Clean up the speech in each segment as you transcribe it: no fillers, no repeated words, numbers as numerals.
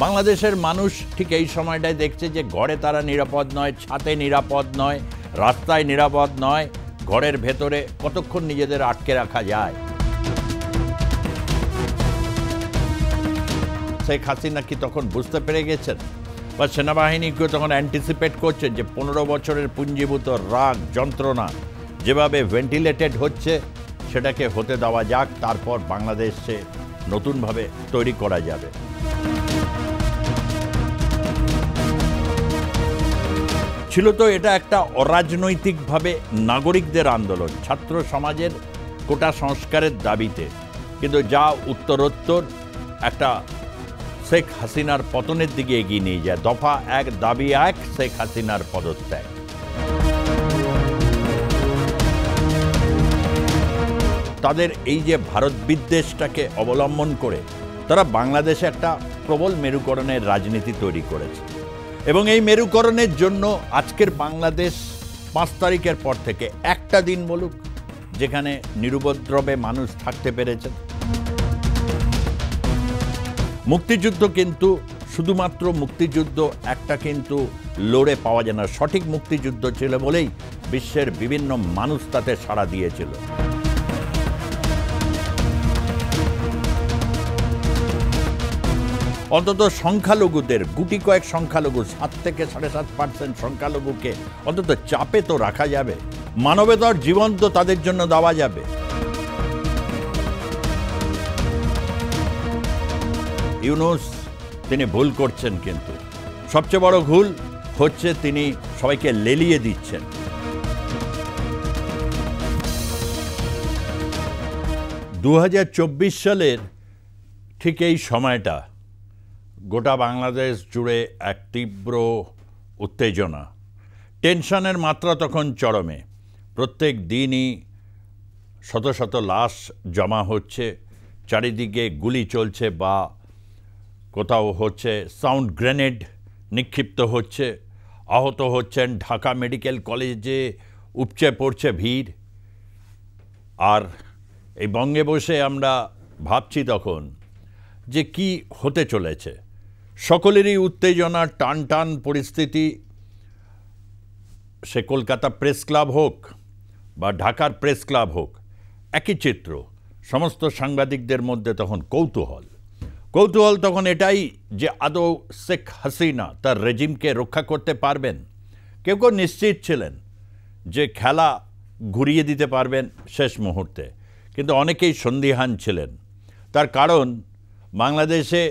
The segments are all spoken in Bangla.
বাংলাদেশের মানুষ ঠিক এই সময়টায় দেখছে যে ঘরে তারা নিরাপদ নয়, ছাদে নিরাপদ নয়, রাস্তায় নিরাপদ নয়, ঘরের ভেতরে কতক্ষণ নিজেদের আটকে রাখা যায়। শেখ হাসিনা কি তখন বুঝতে পেরে গেছেন, বা সেনাবাহিনীকে তখন অ্যান্টিসিপেট করছেন যে 15 বছরের পুঞ্জীভূত রাগ যন্ত্রণা যেভাবে ভেন্টিলেটেড হচ্ছে সেটাকে হতে দেওয়া যাক, তারপর বাংলাদেশে নতুনভাবে তৈরি করা যাবে। ছিল তো এটা একটা অরাজনৈতিকভাবে নাগরিকদের আন্দোলন, ছাত্র সমাজের কোটা সংস্কারের দাবিতে, কিন্তু যা উত্তরোত্তর একটা শেখ হাসিনার পতনের দিকে এগিয়ে নিয়ে যায়। দফা 1 দাবি 1 শেখ হাসিনার পদত্যাগ। তাদের এই যে ভারত বিদ্বেষটাকে অবলম্বন করে তারা বাংলাদেশে একটা প্রবল মেরুকরণের রাজনীতি তৈরি করেছে, এবং এই মেরুকরণের জন্য আজকের বাংলাদেশ 5 তারিখের পর থেকে একটা দিন বলুক যেখানে নিরুপদ্রবে মানুষ থাকতে পেরেছে। মুক্তিযুদ্ধ কিন্তু শুধুমাত্র মুক্তিযুদ্ধ একটা কিন্তু লড়ে পাওয়া যায় না, সঠিক মুক্তিযুদ্ধ ছিল বলেই বিশ্বের বিভিন্ন মানুষ তাতে সাড়া দিয়েছিল। অন্তত সংখ্যালঘুদের, গুটি কয়েক সংখ্যালঘু, 7 থেকে 7.5% সংখ্যালঘুকে অন্তত চাপে তো রাখা যাবে, মানবতার জীবন তো তাদের জন্য দেওয়া যাবে। ইউনূস তিনি ভুল করছেন, কিন্তু সবচেয়ে বড় ভুল হচ্ছে তিনি সবাইকে লেলিয়ে দিচ্ছেন। দু 2024 সালের ঠিক এই সময়টা গোটা বাংলাদেশ জুড়ে এক তীব্র উত্তেজনা, টেনশনের মাত্রা তখন চরমে। প্রত্যেক দিনই শত শত লাশ জমা হচ্ছে, চারিদিকে গুলি চলছে বা কোথাও হচ্ছে সাউন্ড গ্রেনেড নিক্ষিপ্ত হচ্ছে, আহত হচ্ছেন, ঢাকা মেডিকেল কলেজে উপচে পড়ছে ভিড়। আর এই বঙ্গে বসে আমরা ভাবছি তখন যে কি হতে চলেছে। সকলেরই উত্তেজনা, টান টান পরিস্থিতি, সে কলকাতা প্রেস ক্লাব হোক বা ঢাকার প্রেস ক্লাব হোক, একই চিত্র। সমস্ত সাংবাদিকদের মধ্যে তখন কৌতূহল তখন এটাই যে আদৌ শেখ হাসিনা তার রেজিমকে রক্ষা করতে পারবেন। কেউ কেউ নিশ্চিত ছিলেন যে খেলা ঘুরিয়ে দিতে পারবেন শেষ মুহূর্তে, কিন্তু অনেকেই সন্দিহান ছিলেন। তার কারণ বাংলাদেশে,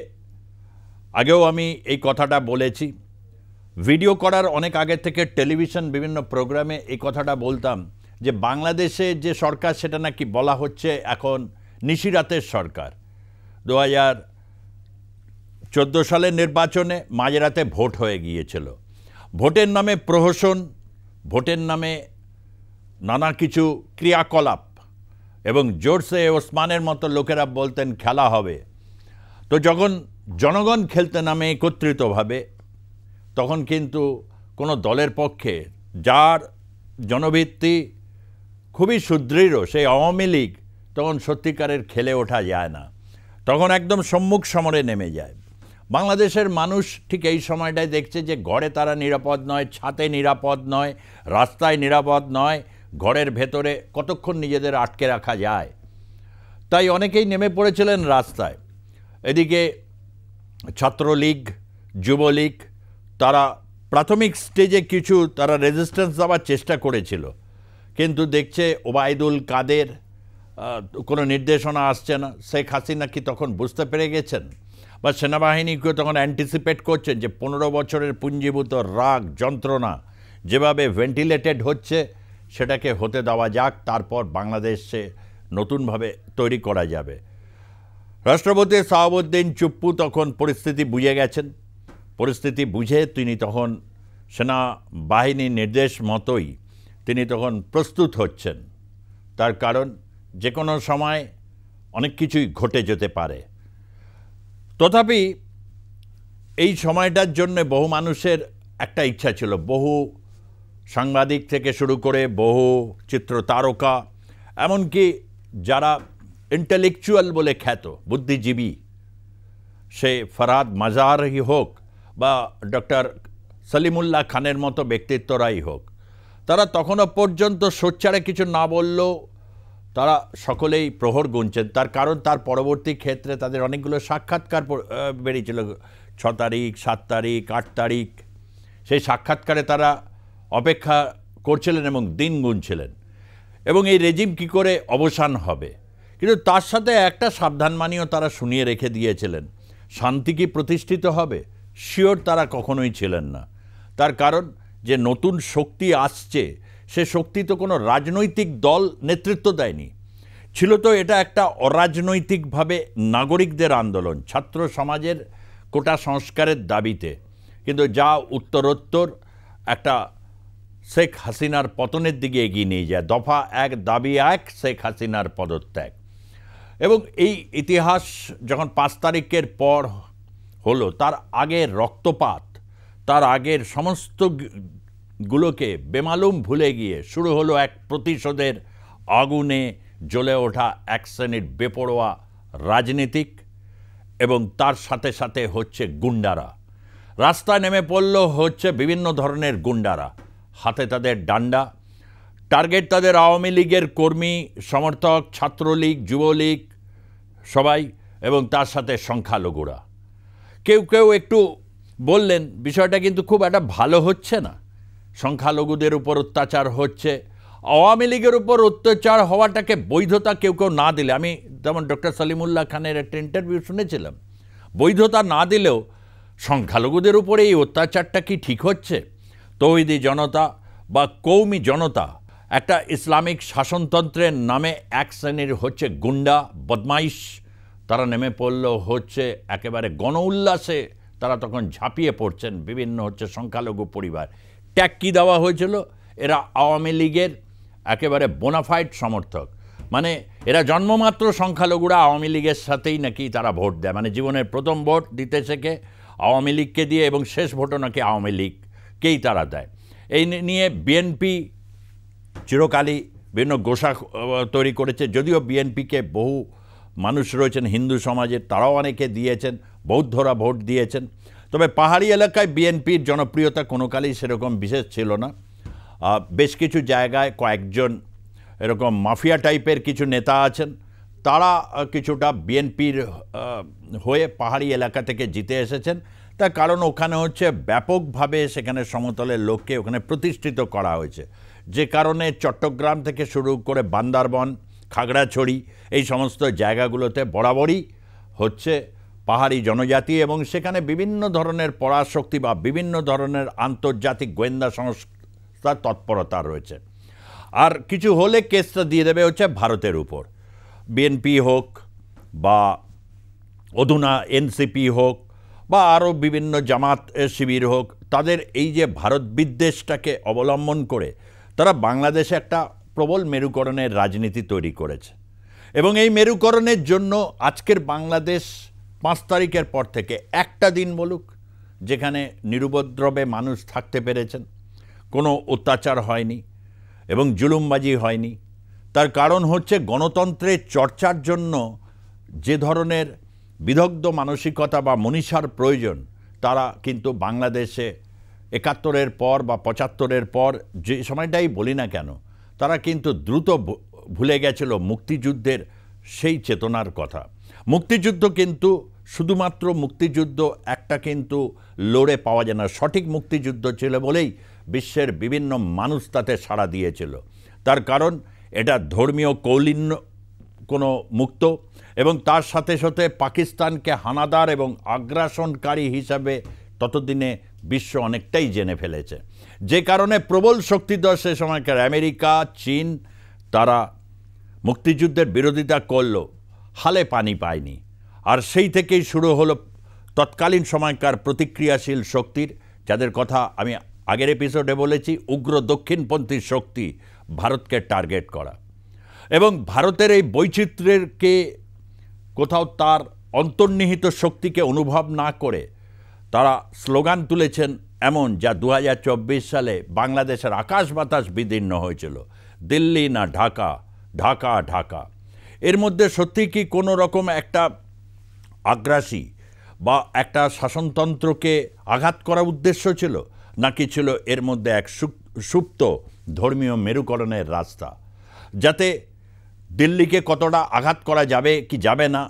আগেও আমি এই কথাটা বলেছি, ভিডিও করার অনেক আগে থেকে টেলিভিশন বিভিন্ন প্রোগ্রামে এই কথাটা বলতাম যে বাংলাদেশে যে সরকার সেটা নাকি বলা হচ্ছে এখন নিশিরাতের সরকার। 2014 সালের নির্বাচনে মাঝরাতে ভোট হয়ে গিয়েছিল। ভোটের নামে প্রহসন, ভোটের নামে নানা কিছু ক্রিয়াকলাপ, এবং জোরসে ওসমানের মতো লোকেরা বলতেন খেলা হবে। তো যখন জনগণ খেলতে নামে একত্রিতভাবে, তখন কিন্তু কোনো দলের পক্ষে যার জনভিত্তি খুবই সুদৃঢ়, সেই আওয়ামী লীগ, তখন সত্যিকারের খেলে ওঠা যায় না, তখন একদম সম্মুখ সমরে নেমে যায়। বাংলাদেশের মানুষ ঠিক এই সময়টায় দেখছে যে ঘরে তারা নিরাপদ নয়, ছাদে নিরাপদ নয়, রাস্তায় নিরাপদ নয়, ঘরের ভেতরে কতক্ষণ নিজেদের আটকে রাখা যায়। তাই অনেকেই নেমে পড়েছিলেন রাস্তায়। এদিকে ছাত্রলীগ, যুবলীগ তারা প্রাথমিক স্টেজে কিছু তারা রেজিস্ট্যান্স দেওয়ার চেষ্টা করেছিল, কিন্তু দেখছে ওবায়দুল কাদের কোনো নির্দেশনা আসছে না। শেখ হাসিনা কি তখন বুঝতে পেরে গেছেন, বা সেনাবাহিনীকে তখন অ্যান্টিসিপেট করছেন যে 15 বছরের পুঞ্জীভূত রাগ যন্ত্রণা যেভাবে ভেন্টিলেটেড হচ্ছে সেটাকে হতে দেওয়া যাক, তারপর বাংলাদেশে নতুনভাবে তৈরি করা যাবে। রাষ্ট্রপতি শাহাবুদ্দিন চুপ্পু তখন পরিস্থিতি বুঝে গেছেন। পরিস্থিতি বুঝে তিনি তখন সেনাবাহিনীর নির্দেশ মতোই তিনি তখন প্রস্তুত হচ্ছেন। তার কারণ যে কোনো সময় অনেক কিছুই ঘটে যেতে পারে। তথাপি এই সময়টার জন্য বহু মানুষের একটা ইচ্ছা ছিল, বহু সাংবাদিক থেকে শুরু করে বহু চিত্র তারকা, এমনকি যারা ইন্টেলেকচুয়াল বলে খ্যাত বুদ্ধিজীবী, সে ফরহাদ মাজারই হোক বা ডক্টর সলিমুল্লাহ খানের মতো ব্যক্তিত্বরাই হোক, তারা তখনও পর্যন্ত সোচ্চারে কিছু না বললেও তারা সকলেই প্রহর গুনছেন। তার কারণ তার পরবর্তী ক্ষেত্রে তাদের অনেকগুলো সাক্ষাৎকার বেরিয়েছিল, 6 তারিখ, 7 তারিখ, 8 তারিখ। সেই সাক্ষাৎকারে তারা অপেক্ষা করছিলেন এবং দিন গুনছিলেন এবং এই রেজিম কি করে অবসান হবে। কিন্তু তার সাথে একটা সাবধানবাণীও তারা শুনিয়ে রেখে দিয়েছিলেন, শান্তি কি প্রতিষ্ঠিত হবে শিওর তারা কখনোই ছিলেন না। তার কারণ যে নতুন শক্তি আসছে, সে শক্তি তো কোনো রাজনৈতিক দল নেতৃত্ব দেয়নি, ছিল তো এটা একটা অরাজনৈতিকভাবে নাগরিকদের আন্দোলন, ছাত্র সমাজের কোটা সংস্কারের দাবিতে। কিন্তু যা উত্তরোত্তর একটা শেখ হাসিনার পতনের দিকে এগিয়ে নিয়ে যায়। দফা 1 দাবি 1 শেখ হাসিনার পদত্যাগ। এবং এই ইতিহাস যখন 5 তারিখের পর হলো, তার আগের রক্তপাত, তার আগের সমস্তগুলোকে বেমালুম ভুলে গিয়ে শুরু হলো এক প্রতিশোধের আগুনে জ্বলে ওঠা এক শ্রেণীর বেপরোয়া রাজনীতিক, এবং তার সাথে সাথে হচ্ছে গুন্ডারা। রাস্তায় নেমে পড়ল হচ্ছে বিভিন্ন ধরনের গুন্ডারা, হাতে তাদের ডান্ডা, টার্গেট তাদের আওয়ামী লীগের কর্মী সমর্থক, ছাত্রলীগ, যুবলীগ সবাই, এবং তার সাথে সংখ্যালঘুরা। কেউ কেউ একটু বললেন বিষয়টা কিন্তু খুব একটা ভালো হচ্ছে না, সংখ্যালঘুদের উপর অত্যাচার হচ্ছে। আওয়ামী লীগের উপর অত্যাচার হওয়াটাকে বৈধতা কেউ কেউ না দিলে, আমি যেমন ডক্টর সলিমুল্লাহ খানের একটা ইন্টারভিউ শুনেছিলাম, বৈধতা না দিলেও সংখ্যালঘুদের উপরে এই অত্যাচারটা কি ঠিক হচ্ছে? তৌহিদি জনতা বা কৌমি জনতা একটা ইসলামিক শাসনতন্ত্রের নামে এক শ্রেণীর হচ্ছে গুন্ডা বদমাইশ, তারা নেমে পড়ল হচ্ছে একেবারে গণ উল্লাসে, তারা তখন ঝাঁপিয়ে পড়ছেন বিভিন্ন হচ্ছে সংখ্যালঘু পরিবার। ট্যাগ কী দেওয়া হয়েছিল? এরা আওয়ামী লীগের একেবারে বোনাফাইড সমর্থক, মানে এরা জন্মমাত্র সংখ্যালঘুরা আওয়ামী লীগের সাথেই নাকি তারা ভোট দেয়, মানে জীবনের প্রথম ভোট দিতে শেখে আওয়ামী লীগকে দিয়ে এবং শেষ ভোটও নাকি আওয়ামী লীগকেই তারা দেয়। এই নিয়ে বিএনপি চিরকালই বিভিন্ন গোষা তৈরি করেছে, যদিও বিএনপিকে বহু মানুষ রয়েছেন হিন্দু সমাজের, তারাও অনেকে দিয়েছেন, বৌদ্ধরা ভোট দিয়েছেন। তবে পাহাড়ি এলাকায় বিএনপির জনপ্রিয়তা কোনো কালেই সেরকম বিশেষ ছিল না। বেশ কিছু জায়গায় কয়েকজন এরকম মাফিয়া টাইপের কিছু নেতা আছেন, তারা কিছুটা বিএনপির হয়ে পাহাড়ি এলাকা থেকে জিতে এসেছেন। তার কারণ ওখানে হচ্ছে ব্যাপকভাবে সেখানে সমতলের লোককে ওখানে প্রতিষ্ঠিত করা হয়েছে, যে কারণে চট্টগ্রাম থেকে শুরু করে বান্দরবান, খাগড়াছড়ি এই সমস্ত জায়গাগুলোতে বরাবরই হচ্ছে পাহাড়ি জনজাতি, এবং সেখানে বিভিন্ন ধরনের পরাশক্তি বা বিভিন্ন ধরনের আন্তর্জাতিক গোয়েন্দা সংস্থার তৎপরতা রয়েছে। আর কিছু হলে কেসটা দিয়ে দেবে হচ্ছে ভারতের উপর, বিএনপি হোক বা অধুনা এনসিপি হোক বা আরও বিভিন্ন জামাত শিবির হোক, তাদের এই যে ভারত বিদ্বেষটাকে অবলম্বন করে তারা বাংলাদেশে একটা প্রবল মেরুকরণের রাজনীতি তৈরি করেছে। এবং এই মেরুকরণের জন্য আজকের বাংলাদেশ 5 তারিখের পর থেকে একটা দিন বলুক যেখানে নিরুপদ্রবে মানুষ থাকতে পেরেছেন, কোনো অত্যাচার হয়নি এবং জুলুমবাজি হয়নি। তার কারণ হচ্ছে গণতন্ত্রের চর্চার জন্য যে ধরনের বিদগ্ধ মানসিকতা বা মনীষার প্রয়োজন, তারা কিন্তু বাংলাদেশে 71-এর পর বা 75-এর পর যে সময়টাই বলি না কেন, তারা কিন্তু দ্রুত ভুলে গেছিল মুক্তিযুদ্ধের সেই চেতনার কথা। মুক্তিযুদ্ধ কিন্তু শুধুমাত্র মুক্তিযুদ্ধ একটা কিন্তু লড়ে পাওয়া যায় না, সঠিক মুক্তিযুদ্ধ ছিল বলেই বিশ্বের বিভিন্ন মানুষ তাতে সাড়া দিয়েছিল। তার কারণ এটা ধর্মীয় কৌলিন্য কোনো মুক্ত, এবং তার সাথে সাথে পাকিস্তানকে হানাদার এবং আগ্রাসনকারী হিসাবে ততদিনে বিশ্ব অনেকটাই জেনে ফেলেছে, যে কারণে প্রবল শক্তিধর সে সময়কার আমেরিকা, চীন, তারা মুক্তিযুদ্ধের বিরোধিতা করল, হালে পানি পায়নি। আর সেই থেকেই শুরু হলো তৎকালীন সময়কার প্রতিক্রিয়াশীল শক্তির, যাদের কথা আমি আগের এপিসোডে বলেছি, উগ্র দক্ষিণপন্থী শক্তি ভারতকে টার্গেট করা। এবং ভারতের এই বৈচিত্র্যকে কোথাও তার অন্তর্নিহিত শক্তিকে অনুভব না করে তারা স্লোগান তুলেছেন এমন, যা 2024 সালে বাংলাদেশের আকাশ বাতাস বিদীর্ণ হয়েছিল, দিল্লি না ঢাকা, ঢাকা ঢাকা। এর মধ্যে সত্যি কি কোনো রকম একটা আগ্রাসী বা একটা শাসনতন্ত্রকে আঘাত করার উদ্দেশ্য ছিল, নাকি ছিল এর মধ্যে এক সুপ্ত ধর্মীয় মেরুকরণের রাস্তা, যাতে দিল্লিকে কতটা আঘাত করা যাবে কি যাবে না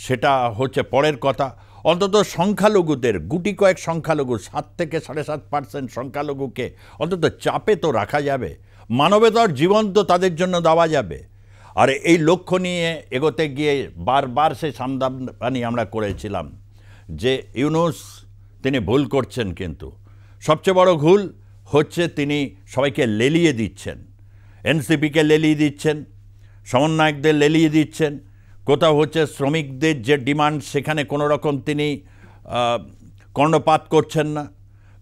সেটা হচ্ছে পরের কথা। অন্তত সংখ্যালঘুদের, গুটি কয়েক সংখ্যালঘু, 7 থেকে 7.5% সংখ্যালঘুকে অন্তত চাপে তো রাখা যাবে, মানবতার জীবন তো তাদের জন্য দেওয়া যাবে। আর এই লক্ষ্য নিয়ে এগোতে গিয়ে বারবার সে সামদানি আমরা করেছিলাম যে ইউনূস তিনি ভুল করছেন, কিন্তু সবচেয়ে বড় ভুল হচ্ছে তিনি সবাইকে লেলিয়ে দিচ্ছেন, এনসিপিকে লেলিয়ে দিচ্ছেন, সমন্বয়কদের লেলিয়ে দিচ্ছেন, কোথাও হচ্ছে শ্রমিকদের যে ডিমান্ড সেখানে কোনো রকম তিনি কর্ণপাত করছেন না,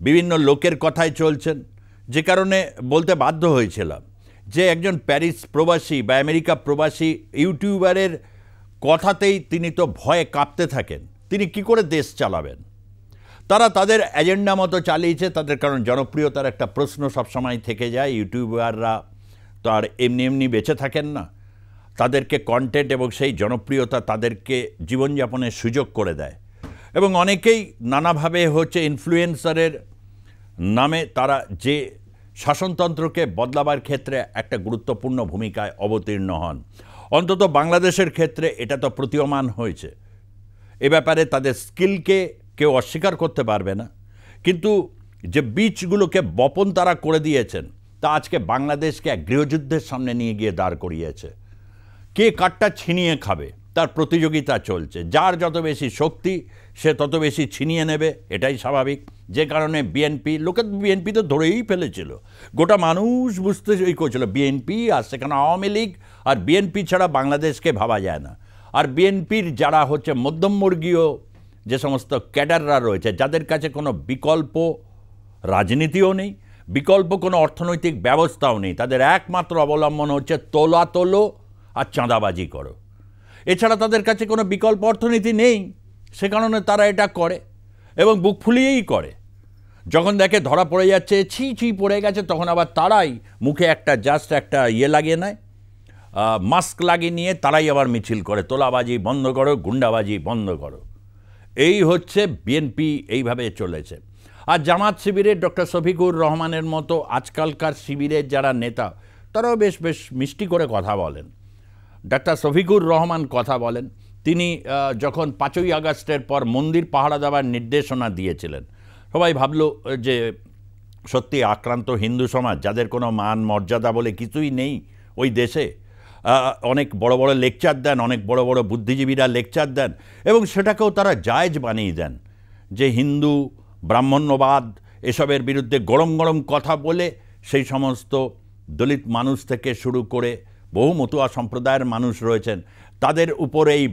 বিভিন্ন লোকের কথায় চলছেন, যে কারণে বলতে বাধ্য হয়েছিলাম যে একজন প্যারিস প্রবাসী বা আমেরিকা প্রবাসী ইউটিউবারের কথাতেই তিনি তো ভয়ে কাঁপতে থাকেন, তিনি কি করে দেশ চালাবেন। তারা তাদের এজেন্ডা মতো চালিয়েছে তাদের, কারণ জনপ্রিয়তার একটা প্রশ্ন সবসময় থেকে যায়। ইউটিউবাররা তো আর এমনি এমনি বেঁচে থাকেন না, তাদেরকে কন্টেন্ট এবং সেই জনপ্রিয়তা তাদেরকে জীবনযাপনের সুযোগ করে দেয়, এবং অনেকেই নানাভাবে হচ্ছে ইনফ্লুয়েন্সারের নামে তারা যে শাসনতন্ত্রকে বদলাবার ক্ষেত্রে একটা গুরুত্বপূর্ণ ভূমিকায় অবতীর্ণ হন। অন্তত বাংলাদেশের ক্ষেত্রে এটা তো প্রতীয়মান হয়েছে। এ ব্যাপারে তাদের স্কিলকে কেউ অস্বীকার করতে পারবে না, কিন্তু যে বীজগুলোকে বপন তারা করে দিয়েছেন তা আজকে বাংলাদেশকে এক গৃহযুদ্ধের সামনে নিয়ে গিয়ে দাঁড় করিয়েছে। কে কাঠটা ছিনিয়ে খাবে তার প্রতিযোগিতা চলছে, যার যত বেশি শক্তি সে তত বেশি ছিনিয়ে নেবে, এটাই স্বাভাবিক। যে কারণে বিএনপি তো ধরেই ফেলেছিল, গোটা মানুষ বুঝতে করছিল বিএনপি, আর সেখানে আওয়ামী লীগ, আর বিএনপি ছাড়া বাংলাদেশকে ভাবা যায় না। আর বিএনপির যারা হচ্ছে মধ্যমবর্গীয় যে সমস্ত ক্যাডাররা রয়েছে, যাদের কাছে কোনো বিকল্প রাজনীতিও নেই, বিকল্প কোনো অর্থনৈতিক ব্যবস্থাও নেই, তাদের একমাত্র অবলম্বন হচ্ছে তোলো আর চাঁদাবাজি করো, এছাড়া তাদের কাছে কোনো বিকল্প অর্থনীতি নেই। সে কারণে তারা এটা করে এবং বুক ফুলিয়েই করে। যখন দেখে ধরা পড়ে যাচ্ছে, ছি পড়ে গেছে, তখন আবার তারাই মুখে একটা জাস্ট একটা লাগিয়ে নেয়, মাস্ক লাগিয়ে নিয়ে তারাই আবার মিছিল করে, তোলাবাজি বন্ধ করো, গুন্ডাবাজি বন্ধ করো। এই হচ্ছে বিএনপি, এইভাবে চলেছে। আর জামাত শিবিরের ডক্টর শফিকুর রহমানের মতো আজকালকার শিবিরের যারা নেতা, তারাও বেশ মিষ্টি করে কথা বলেন। ডাক্তার শফিকুর রহমান কথা বলেন, তিনি যখন 5ই আগস্টের পর মন্দির পাহারা দেওয়ার নির্দেশনা দিয়েছিলেন, সবাই ভাবল যে সত্যি আক্রান্ত হিন্দু সমাজ, যাদের কোনো মান মর্যাদা বলে কিছুই নেই ওই দেশে, অনেক বড় বড় লেকচার দেন, অনেক বড় বড় বুদ্ধিজীবীরা লেকচার দেন, এবং সেটাকেও তারা জায়েজ বানিয়ে দেন যে হিন্দু ব্রাহ্মণ্যবাদ এসবের বিরুদ্ধে গরম কথা বলে সেই সমস্ত দলিত মানুষ থেকে শুরু করে বহু মতুয়া সম্প্রদায়ের মানুষ রয়েছেন, তাদের উপরে এই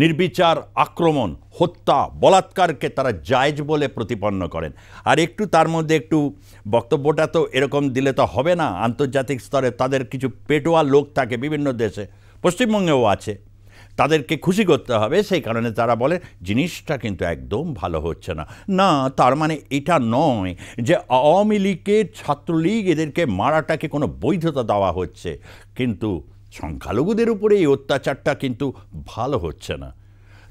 নির্বিচার আক্রমণ, হত্যা, বলাৎকারকে তারা জায়েজ বলে প্রতিপন্ন করেন। আর একটু তার মধ্যে একটু বক্তব্যটা তো এরকম দিলে তো হবে না। আন্তর্জাতিক স্তরে তাদের কিছু পেটোয়া লোক থাকে বিভিন্ন দেশে, পশ্চিমবঙ্গেও আছে, তাদেরকে খুশি করতে হবে, সেই কারণে তারা বলে জিনিসটা কিন্তু একদম ভালো হচ্ছে না। না, তার মানে এটা নয় যে আওয়ামী লীগের, ছাত্রলীগ এদেরকে মারাটাকে কোনো বৈধতা দেওয়া হচ্ছে, কিন্তু সংখ্যালঘুদের উপরে এই অত্যাচারটা কিন্তু ভালো হচ্ছে না।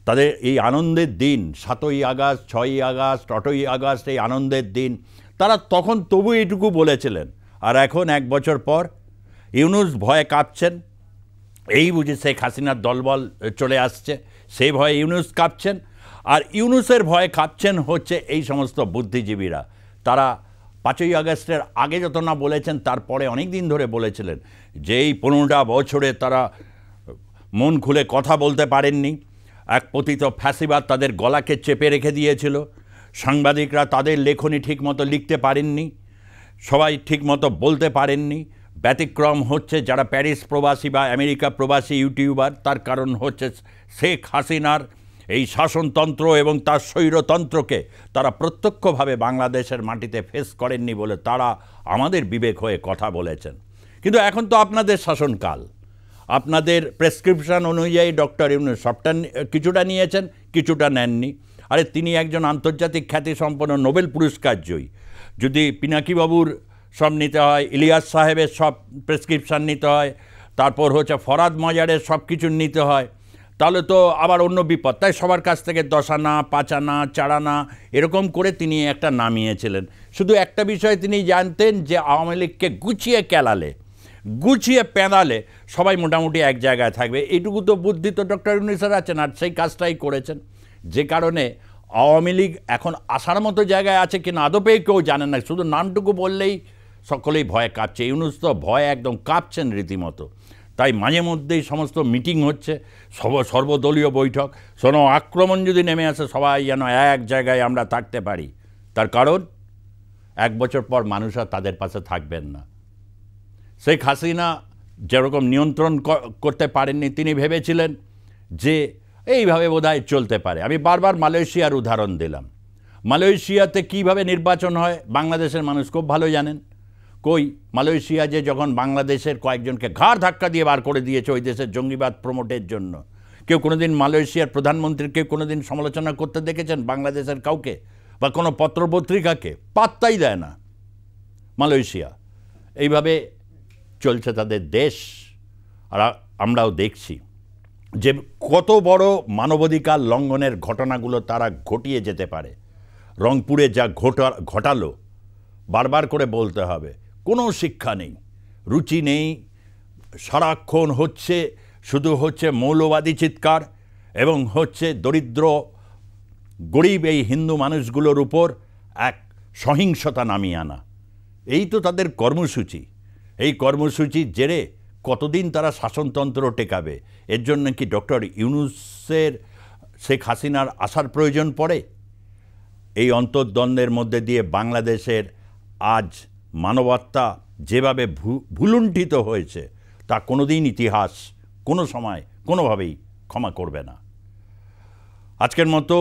তাদের এই আনন্দের দিন, 7ই আগস্ট, 6ই আগস্ট, 8ই আগস্ট, এই আনন্দের দিন, তারা তখন তবু এইটুকু বলেছিলেন। আর এখন 1 বছর পর ইউনূস ভয়ে কাঁপছেন, এই বুঝে শেখ হাসিনার দলবল চলে আসছে, সেই ভয়ে ইউনূস কাঁপছেন। আর ইউনূসের ভয়ে কাঁপছেন হচ্ছে এই সমস্ত বুদ্ধিজীবীরা। তারা 5ই আগস্টের আগে যত না বলেছেন, তারপরে অনেক দিন ধরে বলেছিলেন যে এই 15টা বছরে তারা মন খুলে কথা বলতে পারেননি, এক পতিত ফ্যাসিবাদ তাদের গলাকে চেপে রেখে দিয়েছিল, সাংবাদিকরা তাদের লেখনী ঠিকমতো লিখতে পারেননি, সবাই ঠিকমতো বলতে পারেননি। ব্যতিক্রম হচ্ছে যারা প্যারিস প্রবাসী বা আমেরিকা প্রবাসী ইউটিউবার, তার কারণ হচ্ছে শেখ হাসিনার এই শাসনতন্ত্র এবং তার স্বৈরতন্ত্রকে তারা প্রত্যক্ষভাবে বাংলাদেশের মাটিতে ফেস করেননি বলে তারা আমাদের বিবেক হয়ে কথা বলেছেন। কিন্তু এখন তো আপনাদের শাসনকাল, আপনাদের প্রেসক্রিপশন অনুযায়ী ডক্টর ইউনূস সবটা কিছুটা নিয়েছেন, কিছুটা নেননি। আরে তিনি একজন আন্তর্জাতিক খ্যাতিসম্পন্ন নোবেল পুরস্কার জয়ী, যদি পিনাকিবাবুর সব নিতে হয়, ইলিয়াস সাহেবের সব প্রেসক্রিপশান নিতে হয়, তারপর হচ্ছে ফরাদ মজারের সব কিছু নিতে হয়, তাহলে তো আবার অন্য বিপদ। তাই সবার কাছ থেকে 10 আনা 5 আনা 4 আনা এরকম করে তিনি একটা নামিয়েছিলেন। শুধু একটা বিষয় তিনি জানতেন যে আওয়ামী লীগকে গুছিয়ে কেলালে, গুছিয়ে পেঁদালে সবাই মোটামুটি এক জায়গায় থাকবে। এইটুকু তো বুদ্ধি তো ডক্টর ইউনূসের আছেন, আর সেই কাজটাই করেছেন। যে কারণে আওয়ামী লীগ এখন আসার মতো জায়গায় আছে কিনা আদপেই কেউ জানে না, শুধু নামটুকু বললেই সকলেই ভয়ে কাঁপছে। ইউনূস তো ভয়ে একদম কাঁপছেন রীতিমতো। তাই মাঝে মধ্যেই সমস্ত মিটিং হচ্ছে, সর্বদলীয় বৈঠক। শোনো, আক্রমণ যদি নেমে আসে সবাই যেন এক জায়গায় আমরা থাকতে পারি। তার কারণ 1 বছর পর মানুষ আর তাদের পাশে থাকবেন না। শেখ হাসিনা যেরকম নিয়ন্ত্রণ করতে পারেননি, তিনি ভেবেছিলেন যে এইভাবে বোধহয় চলতে পারে। আমি বারবার মালয়েশিয়ার উদাহরণ দিলাম। মালয়েশিয়াতে কিভাবে নির্বাচন হয় বাংলাদেশের মানুষ খুব ভালো জানেন। কই মালয়েশিয়া যে যখন বাংলাদেশের কয়েকজনকে ঘাড় ধাক্কা দিয়ে বার করে দিয়েছে ওই দেশের জঙ্গিবাদ প্রমোটের জন্য, কেউ কোনোদিন মালয়েশিয়ার প্রধানমন্ত্রীকে কোনোদিন সমালোচনা করতে দেখেছেন বাংলাদেশের কাউকে বা কোনো পত্রপত্রিকাকে? পাত্তাই দেয় না মালয়েশিয়া। এইভাবে চলছে তাদের দেশ। আর আমরাও দেখছি যে কত বড় মানবাধিকার লঙ্ঘনের ঘটনাগুলো তারা ঘটিয়ে যেতে পারে। রংপুরে যা ঘটালো বারবার করে বলতে হবে। কোনো শিক্ষা নেই, রুচি নেই, সারাক্ষণ হচ্ছে শুধু হচ্ছে মৌলবাদী চিৎকার এবং হচ্ছে দরিদ্র গরিব এই হিন্দু মানুষগুলোর উপর এক সহিংসতা নামিয়ে আনা। এই তো তাদের কর্মসূচি। এই কর্মসূচির জেরে কতদিন তারা শাসনতন্ত্র টেকাবে? এর জন্য কি ডক্টর ইউনূসের শেখ হাসিনার আসার প্রয়োজন পড়ে? এই অন্তর্দ্বন্দ্বের মধ্যে দিয়ে বাংলাদেশের আজ মানবতা যেভাবে ভুলুণ্ঠিত হয়েছে তা কোনোদিন ইতিহাস কোনো সময় কোনোভাবেই ক্ষমা করবে না। আজকের মতো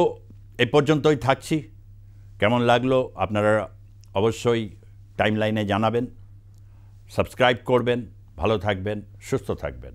এ পর্যন্তই থাকছি। কেমন লাগলো আপনারা অবশ্যই টাইমলাইনে জানাবেন। সাবস্ক্রাইব করবেন। ভালো থাকবেন, সুস্থ থাকবেন।